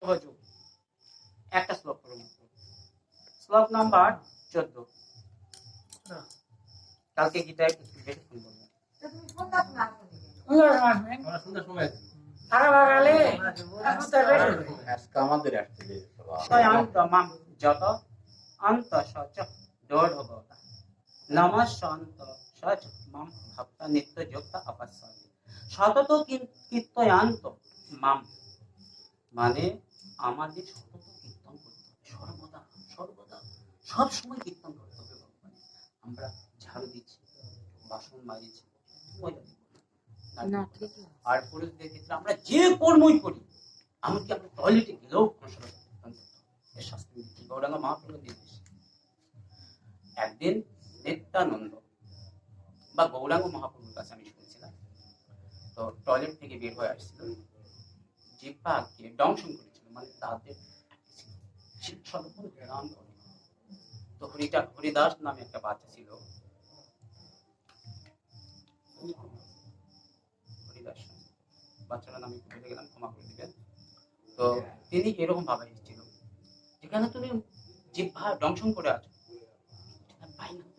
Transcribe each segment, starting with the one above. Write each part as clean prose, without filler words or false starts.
সহযোগ একটা শ্লোক করো মাত্র। শ্লোক নাম্বার 14। কালকে গীতায় একটু বেশিক্ষণ বলবো। যত অন্ত সচ দৌড়ভবতা নমঃ শান্ত সচ মাম ভক্ত নিত্য যুক্ত আপস্যামি সতত কীর্তয়ান্ত মাম, মানে আমাদের সতত কীর্তন করতে হবে, সর্বদা সর্বদা সব সময় কীর্তন করতে হবে ভগবান। আমরা ঝাড়ু দিচ্ছি, বাসন মাজিছি, আর পুরুষদের ক্ষেত্রে আমরা যে কর্মই করি, এমনকি আমরা টয়লেটে গেলেও কীর্তন করতে হবে। শাস্ত্রী গৌরাঙ্গ মহাপ্রভুর নির্দেশ। একদিন নিত্যানন্দ বা গৌরাঙ্গ মহাপ্রভুর কাছে আমি শুনেছিলাম, তো টয়লেট থেকে বের হয়ে আসছিল, জিহ্বাকে দংশন করেছিল, মানে তাদের তো হরিদাস নামে একটা বাচ্চা ছিল, হরিদাস বাচ্চাটার নামে ভুলে গেলাম, ক্ষমা করে দিবেন। তো তিনি এরকম ভাবে এসেছিল, যেখানে তুমি জিহ্বা দংশন করে আছো,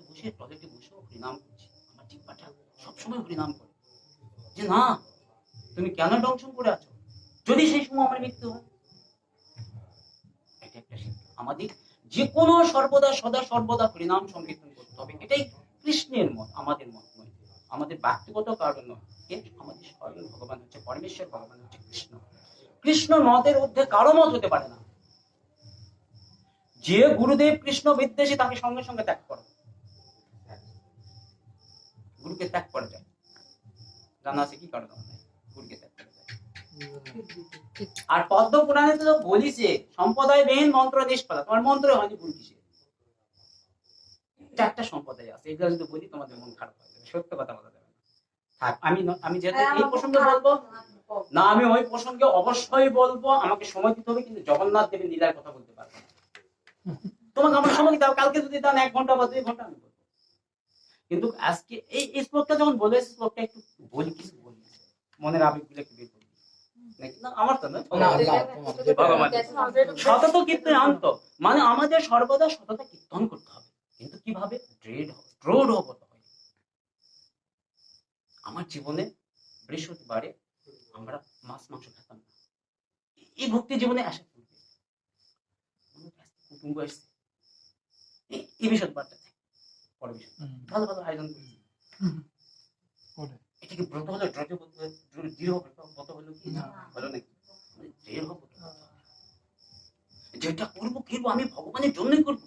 বসে টয়লেটে বসে হরিনাম করছি, আমার জিহ্বাটা সবসময় হরিনাম করে, যে না তুমি কেন দংশন করে আছো, যদি সেই সময় আমার মৃত্যু হয়। এটা একটা শিক্ষা, আমাদের যে কোনো সর্বদা সদা সর্বদা হরিনাম সংকীর্তন করতে হবে। এটাই কৃষ্ণের মত, আমাদের মত নয়, আমাদের ব্যক্তিগত কারণ নয়। আমাদের স্বয়ং ভগবান হচ্ছে পরমেশ্বর, ভগবান হচ্ছে কৃষ্ণ। কৃষ্ণ মতের ঊর্ধ্বে কারো মত হতে পারে না। যে গুরুদেব কৃষ্ণ বিদ্বেষী তাকে সঙ্গে সঙ্গে ত্যাগ করো, গুরুকে ত্যাগ করা যায়, জানা আছে কি কারণ গুরুকে ত্যাগ করা যায়। আর পদ্ম পুরাণে তো বলিছে সম্প্রদায় বেহীন মন্ত্র নিষ্ফলা, তোমার মন্ত্র হয়নি গুরু কিসে, চারটা সম্প্রদায় আছে, এগুলো যদি বলি তোমাদের মন খারাপ হয়ে যাবে, সত্য কথা বলা যাবে না। থাক, আমি যেহেতু এই প্রসঙ্গে বলবো না, আমি ওই প্রসঙ্গে অবশ্যই বলবো, আমাকে সময় দিতে হবে, কিন্তু জগন্নাথ দেবের লীলার কথা বলতে পারবো না। তোমাকে আমার সময় দিতে হবে, কালকে যদি দেন 1 ঘন্টা বা 2 ঘন্টা আমি বলবো, কিন্তু আজকে এই শ্লোকটা যখন বলে, শ্লোকটা একটু বলি, কিছু বলি, মনের আবেগগুলো একটু বের করি। আমার তো না, সতত কীর্তনান্ত মানে আমাদের সর্বদা সততা কীর্তন করতে হবে, কিন্তু কিভাবে, দৃঢ় হতে হবে। আমার জীবনে বৃহস্পতিবারে আমরা মাছ মাংস খেতাম না, এই ভক্তি জীবনে আসা করবে, কুটুম্ব আসছে, এই বৃহস্পতিবারটা পরে ভালো ভালো আয়োজন করছি, এটাকে ব্রত হলো, দৃঢ় ব্রত হলো কি হলো নাকি, দৃঢ় ব্রত, যেটা করবো আমি ভগবানের জন্যই করবো,